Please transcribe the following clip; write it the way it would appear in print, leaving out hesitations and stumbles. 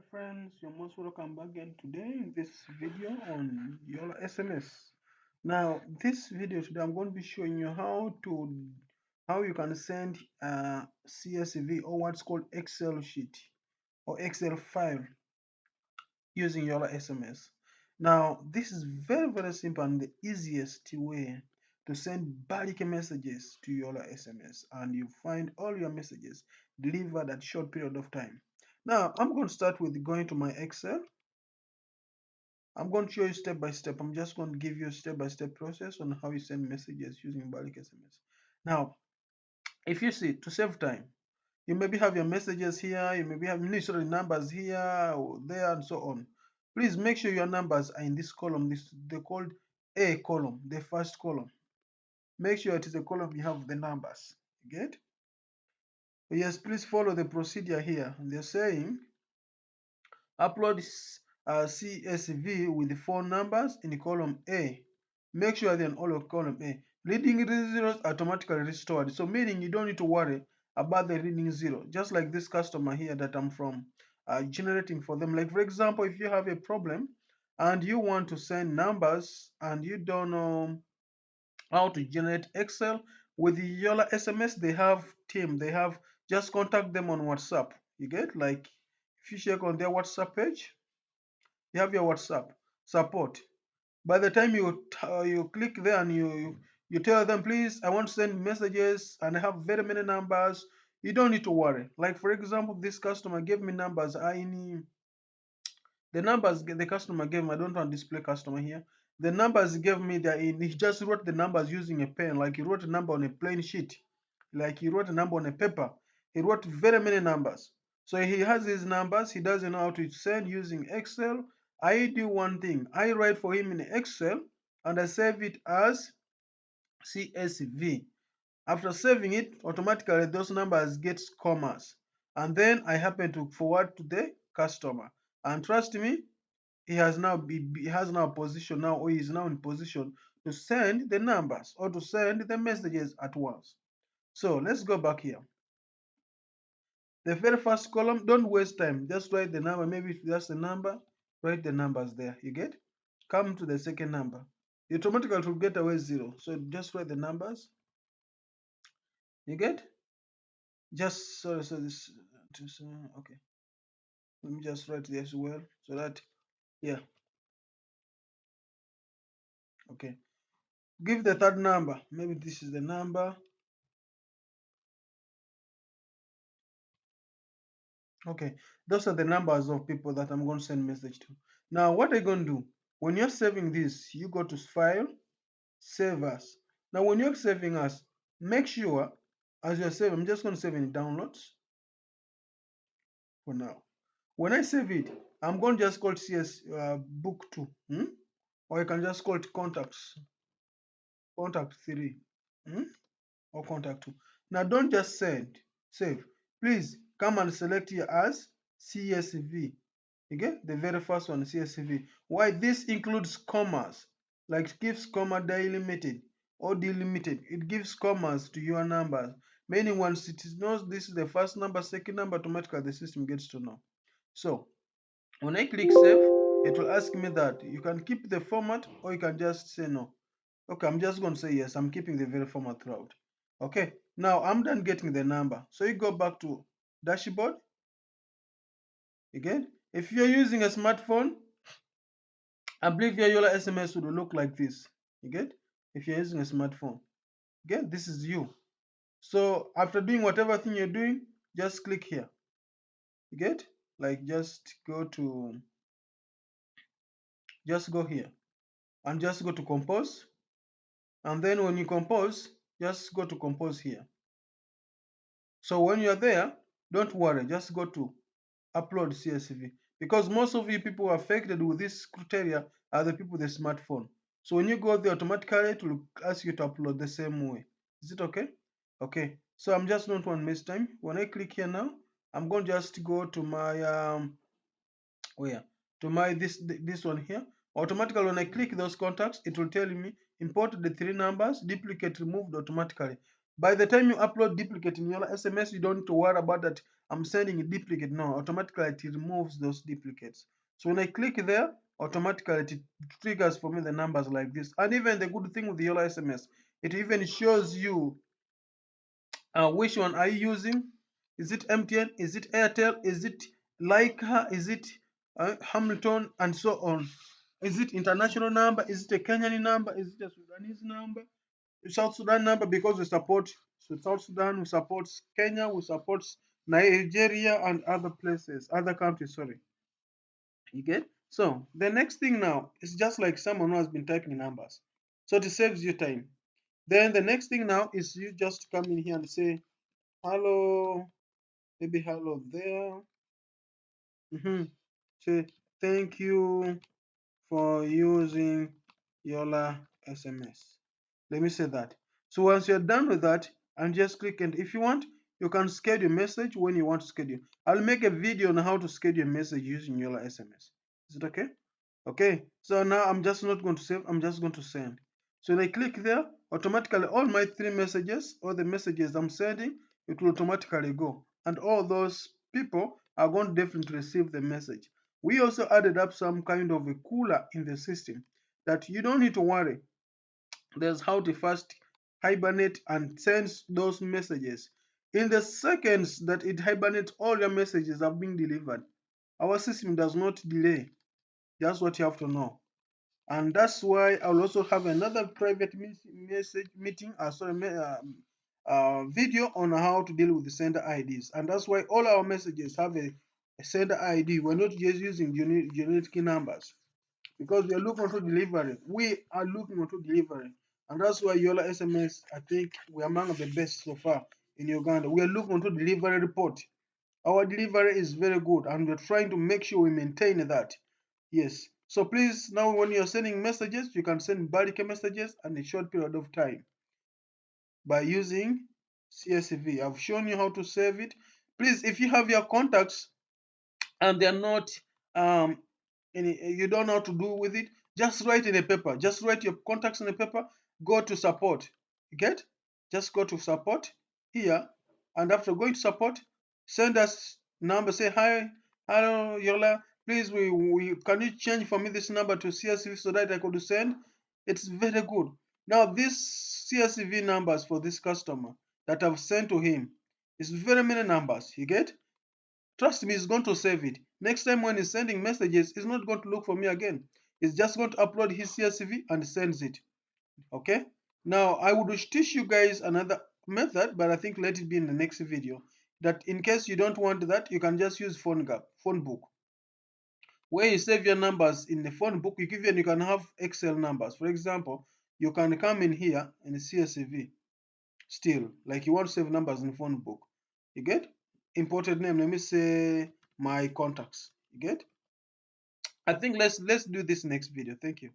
Friends, you're most welcome back again today in this video on YoolaSMS. Now, this video today I'm going to be showing you how you can send a CSV or what's called Excel sheet or Excel file using YoolaSMS. Now, this is very simple and the easiest way to send bulk messages to YoolaSMS, and you find all your messages delivered at short period of time. Now, I'm going to start with going to my Excel. I'm going to show you step by step. I'm just going to give you a step-by-step process on how you send messages using bulk SMS. Now, if you see, to save time, you maybe have your messages here, you maybe have necessary numbers here or there and so on. Please make sure your numbers are in this column. They're called A column, the first column. Make sure it is a column you have the numbers. You get? Yes, please follow the procedure here. They're saying upload CSV with the phone numbers in column A. Make sure they're in all of column A. Reading zeros automatically restored. So meaning you don't need to worry about the reading zero. Just like this customer here that I'm from generating for them. Like for example, if you have a problem and you want to send numbers and you don't know how to generate Excel with the YoolaSMS, they have team. They have just contact them on WhatsApp. You get, like if you check on their WhatsApp page, you have your WhatsApp support. By the time you click there and you tell them, please, I want to send messages and I have very many numbers, you don't need to worry. Like for example, this customer gave me numbers. The numbers the customer gave me, I don't want to display customer here. The numbers he gave me, he just wrote the numbers using a pen, like he wrote a number on a plain sheet, like he wrote a number on a paper. He wrote very many numbers. So he has these numbers. He doesn't know how to send using Excel. I do one thing. I write for him in Excel and I save it as CSV. After saving it, automatically those numbers get commas. And then I happen to forward to the customer. And trust me, he has now position now, or he is now in position to send the numbers or to send the messages at once. So let's go back here. The very first column, don't waste time. Just write the number. Maybe if that's the number, write the numbers there. You get? Come to the second number. It automatically will get away zero. So just write the numbers. You get? Just so this okay. Let me just write this as well so that yeah. Okay. Give the third number. Maybe this is the number. Okay, those are the numbers of people that I'm going to send message to. Now, what are you going to do? When you're saving this, you go to File, Save As. Now, when you're saving as, make sure as you're saving, I'm just going to save in Downloads for now. When I save it, I'm going to just call it CS Book 2, or you can just call it Contacts, Contact 3, or Contact 2. Now, don't just save. Please come and select here as CSV. Okay, the very first one, CSV. Why this includes commas, like gives comma delimited or delimited. It gives commas to your numbers. Meaning once it knows this is the first number, second number, automatically the system gets to know. So when I click save, it will ask me that you can keep the format or you can just say no. Okay, I'm just going to say yes. I'm keeping the very format throughout. Okay, now I'm done getting the number. So you go back to dashboard. Again, if you're using a smartphone, I believe your YoolaSMS would look like this. You get? If you're using a smartphone. Get? This is you. So after doing whatever thing you're doing, just click here. You get? Like just go here and just go to compose. And then when you compose, just go to compose here. So when you're there, don't worry, just go to upload CSV, because most of you people affected with this criteria are the people with the smartphone. So when you go there, automatically it will ask you to upload the same way. Is it okay? Okay. So I'm just not one waste time. When I click here now, I'm going to just go to my where to my this one here. Automatically when I click those contacts, it will tell me import the three numbers, duplicate removed automatically. By the time you upload duplicate in Yola SMS, you don't need to worry about that I'm sending a duplicate. No, automatically it removes those duplicates. So when I click there, automatically it triggers for me the numbers like this. And even the good thing with the Yola SMS, it even shows you which one are you using. Is it MTN? Is it Airtel? Is it Leica? Is it Hamilton? And so on. Is it international number? Is it a Kenyan number? Is it a Sudanese number? South Sudan number, because we support South Sudan, we support Kenya, we support Nigeria and other places, other countries, sorry. You get? So the next thing now is just like someone who has been typing numbers. So it saves you time. Then the next thing now is you just come in here and say, hello, maybe hello there. Say, thank you for using Yola SMS. Let me say that. So once you're done with that, and just click, and if you want, you can schedule a message when you want to schedule. I'll make a video on how to schedule a message using Yola SMS. Is it okay? Okay, so now I'm just not going to save, I'm just going to send. So when I click there, automatically all my 3 messages, all the messages I'm sending, it will automatically go. And all those people are going to definitely receive the message. We also added up some kind of a cooler in the system that you don't need to worry. There's how to first hibernate and sends those messages. In the seconds that it hibernates, all your messages are being delivered. Our system does not delay. That's what you have to know. And that's why I'll also have another private message meeting, video on how to deal with the sender IDs. And that's why all our messages have a sender ID. We're not just using unique numbers, because we are looking to delivery. We are looking to delivery. And that's why Yola SMS, I think we're among the best so far in Uganda. We are looking to delivery report. Our delivery is very good, and we're trying to make sure we maintain that. Yes. So please, now when you're sending messages, you can send bulk messages in a short period of time by using CSV. I've shown you how to save it. Please, if you have your contacts and they're not you don't know how to do with it, just write in a paper. Just write your contacts in a paper. Go to support. You get? Just go to support here, and after going to support, send us number. Say hi, hello Yola. Please, we can you change for me this number to CSV so that I could send. It's very good. Now this CSV numbers for this customer that I've sent to him is very many numbers. You get? Trust me, he's going to save it. Next time when he's sending messages, he's not going to look for me again. He's just going to upload his CSV and sends it. Okay? Now, I would teach you guys another method, but I think let it be in the next video. That in case you don't want that, you can just use phone book. Where you save your numbers in the phone book, you can have Excel numbers. For example, you can come in here in the CSV still, like you want to save numbers in the phone book. You get? Imported name, let me say my contacts. You get? I think let's do this next video. Thank you.